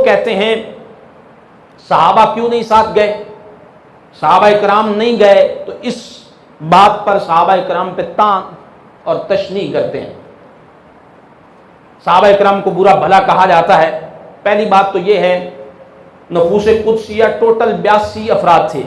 लोग कहते हैं सहाबा क्यों नहीं साथ गए, सहाबा इकराम नहीं गए, तो इस बात पर सहाबा इकराम पे तान और तशनी करते हैं। सहाबा इकराम को बुरा भला कहा जाता है। पहली बात तो यह है, नफूस कुदसिया टोटल 82 अफराद थे।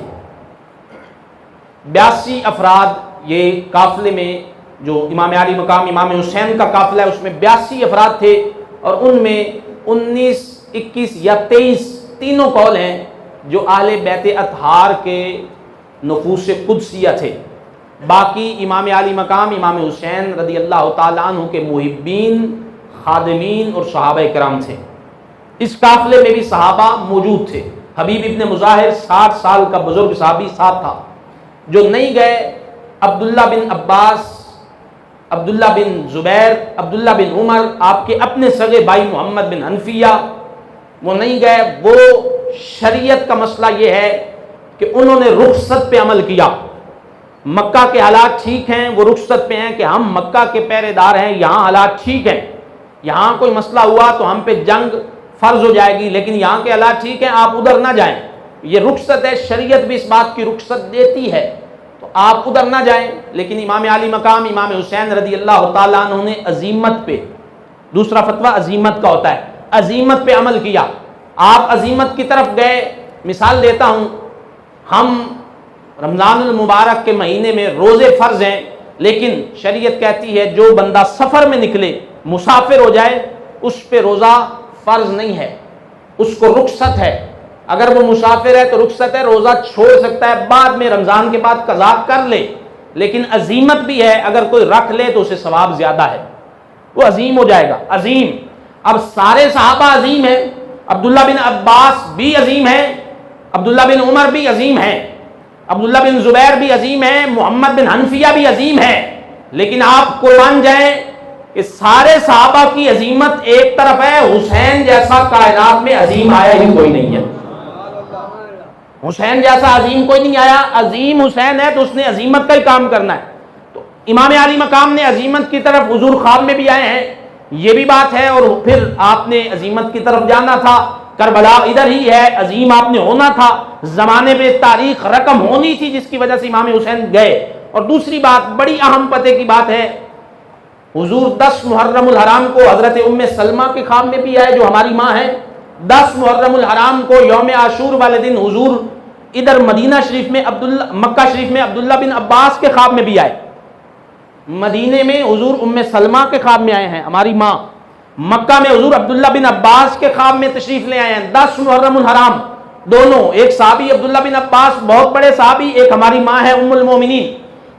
82 अफराद ये काफिले में, जो इमाम अली मकाम इमाम हुसैन का काफिला है उसमें 82 अफराद थे, और उनमें 19, 21 या 23 तीनों कौल हैं जो आहले बैत अतहार के नफूस कुदसिया थे। बाकी इमाम अली मकाम इमाम हुसैन रदी अल्लाह ताला अन्हु के मुहिब्बीन, खादिमीन और सहाबा इकराम थे। इस काफिले में भी सहाबा मौजूद थे। हबीब इब्न मुजाहिर 60 साल का बुजुर्ग सहाबी साथ था। जो नहीं गए अब्दुल्ला बिन अब्बास, अब्दुल्ला बिन जुबैर, अब्दुल्ला बिन उमर, आपके अपने सगे भाई मोहम्मद बिन हनफिया, वो नहीं गए। वो शरीयत का मसला ये है कि उन्होंने रुखसत पे अमल किया। मक्का के हालात ठीक हैं, वो रुखसत पे हैं कि हम मक्का के पहरेदार हैं, यहाँ हालात ठीक हैं, यहाँ कोई मसला हुआ तो हम पे जंग फर्ज हो जाएगी, लेकिन यहाँ के हालात ठीक हैं, आप उधर ना जाएं। ये रुखसत है, शरीयत भी इस बात की रुखसत देती है, तो आप उधर ना जाएं। लेकिन इमाम अली मकाम इमाम हुसैन रदी अल्लाह ताला अन्हु ने अजीमत पे, दूसरा फतवा अजीमत का होता है, अजीमत पे अमल किया। आप अजीमत की तरफ गए। मिसाल देता हूँ, हम रमज़ानुल मुबारक के महीने में रोज़े फ़र्ज हैं, लेकिन शरीयत कहती है जो बंदा सफ़र में निकले, मुसाफिर हो जाए, उस पे रोज़ा फ़र्ज नहीं है, उसको रुखसत है। अगर वो मुसाफिर है तो रुखसत है, रोज़ा छोड़ सकता है, बाद में रमज़ान के बाद कज़ा कर ले। लेकिन अजीमत भी है, अगर कोई रख ले तो उसे सवाब ज़्यादा है, वो अजीम हो जाएगा। अजीम, अब सारे सहाबा अजीम हैं, अब्दुल्ला बिन अब्बास भी अजीम है, अब्दुल्ला बिन उमर भी अजीम है, अब्दुल्ला बिन जुबैर भी अजीम है, मोहम्मद बिन हनफिया भी अजीम है। लेकिन आप कुर्बान जाएं कि सारे सहाबा की अजीमत एक तरफ है, हुसैन जैसा कायनात में अजीम आया ही कोई नहीं है। हुसैन जैसा अजीम कोई नहीं आया। अजीम हुसैन है तो उसने अजीमत का ही काम करना है। तो इमाम अली मकाम ने अजीमत की तरफ हुजूर ख्वाब में भी आए हैं, ये भी बात है, और फिर आपने अजीमत की तरफ जाना था। करबला इधर ही है, अजीम आपने होना था, जमाने में तारीख रकम होनी थी जिसकी वजह से इमाम हुसैन गए। और दूसरी बात, बड़ी अहम पते की बात है, हुजूर 10 मुहर्रमुल हराम को हजरत उम्मे सलमा के ख्वाब में भी आए, जो हमारी माँ है। 10 मुहर्रमुल हराम को यौम आशूर वाले दिन हुजूर इधर मदीना शरीफ में मक्का शरीफ में अब्दुल्ला बिन अब्बास के ख्वाब में भी आए। मदीने में हुजूर उम्मे सलमा के ख्वाब में आए हैं, हमारी माँ। मक्का में हुजूर अब्दुल्ला बिन अब्बास के ख्वाब में तशरीफ ले आए हैं। 10 मुहर्रमुल हराम दोनों, एक साहबी अब्दुल्ला बिन अब्बास, बहुत बड़े साहबी, एक हमारी माँ है उम्मुल मोमिनीन।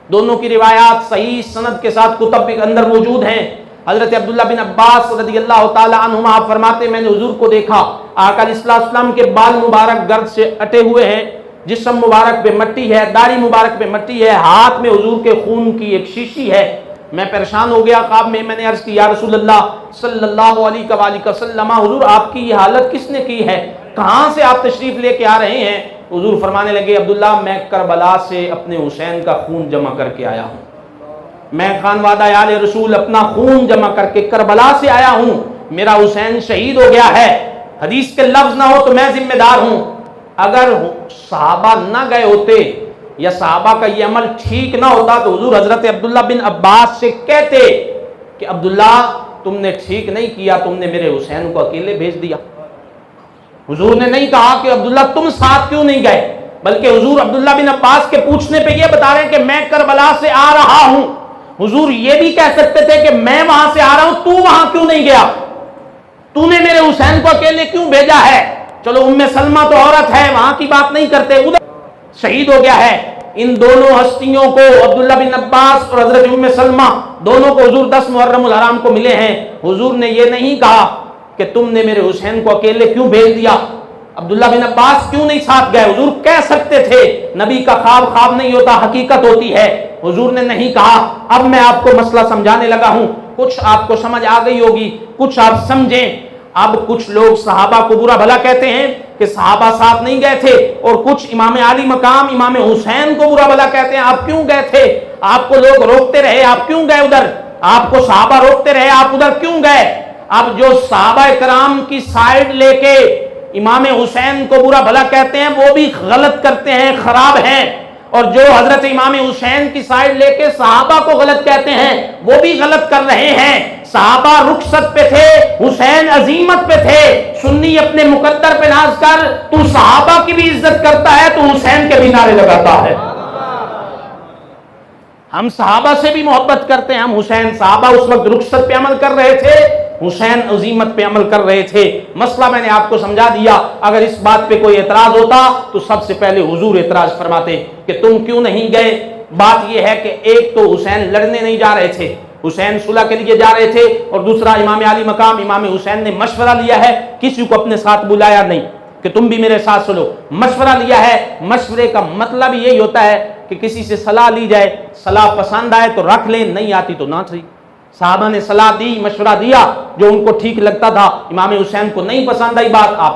दोनों की रिवायात सही सनद के साथ कुतुब के अंदर मौजूद हैं। हजरत अब्दुल्ला बिन अब्बास रज़ी अल्लाह ताला अन्हुमा आप फरमाते, मैंने हुजूर को देखा, आका अलैहिस्सलाम के बाल मुबारक गर्द से अटे हुए हैं, जिस्म मुबारक पे मट्टी है, दाढ़ी मुबारक पे मट्टी है, हाथ में हुजूर के खून की एक शीशी है। मैं परेशान हो गया ख्वाब में, मैंने अर्ज की, या रसूलल्लाह सल्लल्लाहु अलैहि वसल्लम, हुजूर आपकी ये हालत किसने की है, कहाँ से आप तशरीफ लेके आ रहे हैं? हुजूर फरमाने लगे, अब्दुल्ला मैं करबला से अपने हुसैन का खून जमा करके आया हूँ, मैं खानवादा आले रसूल अपना खून जमा करके करबला से आया हूँ, मेरा हुसैन शहीद हो गया है। हदीस के लफ्ज ना हो तो मैं जिम्मेदार हूँ। अगर सहाबा ना गए होते या सहाबा का ये अमल ठीक ना होता तो हुजूर हजरत अब्दुल्ला बिन अब्बास से कहते कि अब्दुल्ला तुमने ठीक नहीं किया, तुमने मेरे हुसैन को अकेले भेज दिया। हुजूर ने नहीं कहा कि अब्दुल्ला तुम साथ क्यों नहीं गए, बल्कि हुजूर अब्दुल्ला बिन अब्बास के पूछने पे ये बता रहे हैं कि मैं करबला से आ रहा हूं। हुजूर ये भी कह सकते थे कि मैं वहां से आ रहा हूं, तू वहां क्यों नहीं गया, तूने मेरे हुसैन को अकेले क्यों भेजा है? चलो उम्मे सलमा तो औरत है, वहां की बात नहीं करते, उधर शहीद हो गया है। इन दोनों हस्तियों को, अब्दुल्ला बिन अब्बास और हजरत उम्मे सलमा, दोनों को हुजूर 10 मुहर्रमुल हराम को मिले हैं। हुजूर ने ये नहीं कहा कि तुमने मेरे हुसैन को अकेले क्यों भेज दिया, अब्दुल्ला बिन अब्बास क्यों नहीं साथ गए। हुजूर कह सकते थे, नबी का ख्वाब ख्वाब नहीं होता, हकीकत होती है। हुजूर ने नहीं कहा। अब मैं आपको मसला समझाने लगा हूं, कुछ आपको समझ आ गई होगी, कुछ आप समझें। अब कुछ लोग सहाबा को बुरा भला कहते हैं कि सहाबा साथ नहीं गए थे, और कुछ इमाम अली मकाम इमाम हुसैन को बुरा भला कहते हैं, आप क्यों गए थे, आपको लोग रोकते रहे, आप क्यों गए उधर, आपको सहाबा रोकते रहे, आप उधर क्यों गए। अब जो सहाबा कराम की साइड लेके इमाम हुसैन को बुरा भला कहते हैं वो भी गलत करते हैं, खराब हैं, और जो हजरत इमाम हुसैन की साइड लेके सहाबा को गलत कहते हैं वो भी गलत कर रहे हैं। सहाबा रुखसत पे थे, हुसैन अजीमत पे थे। सुन्नी अपने मुकद्दर पे नाज कर, तू सहाबा की भी इज्जत करता है, तू हुसैन के भी नारे लगाता है। हम सहाबा से भी मोहब्बत करते हैं, हम हुसैन, सहाबा उस वक्त रुखसत पे अमल कर रहे थे, हुसैन अजीमत पे अमल कर रहे थे। मसला मैंने आपको समझा दिया। अगर इस बात पे कोई एतराज होता तो सबसे पहले हुजूर एतराज फरमाते कि तुम क्यों नहीं गए। बात यह है कि एक तो हुसैन लड़ने नहीं जा रहे थे, हुसैन सुलह के लिए जा रहे थे, और दूसरा इमाम अली मकाम इमाम हुसैन ने मशवरा लिया है, किसी को अपने साथ बुलाया नहीं कि तुम भी मेरे साथ सुनो, मशवरा लिया है। मशवरे का मतलब यही होता है कि किसी से सलाह ली जाए, सलाह पसंद आए तो रख लें, नहीं आती तो ना सही। साहबा ने सलाह दी, मशवरा दिया, जो उनको ठीक लगता था। इमाम हुसैन को नहीं पसंद आई बात, आप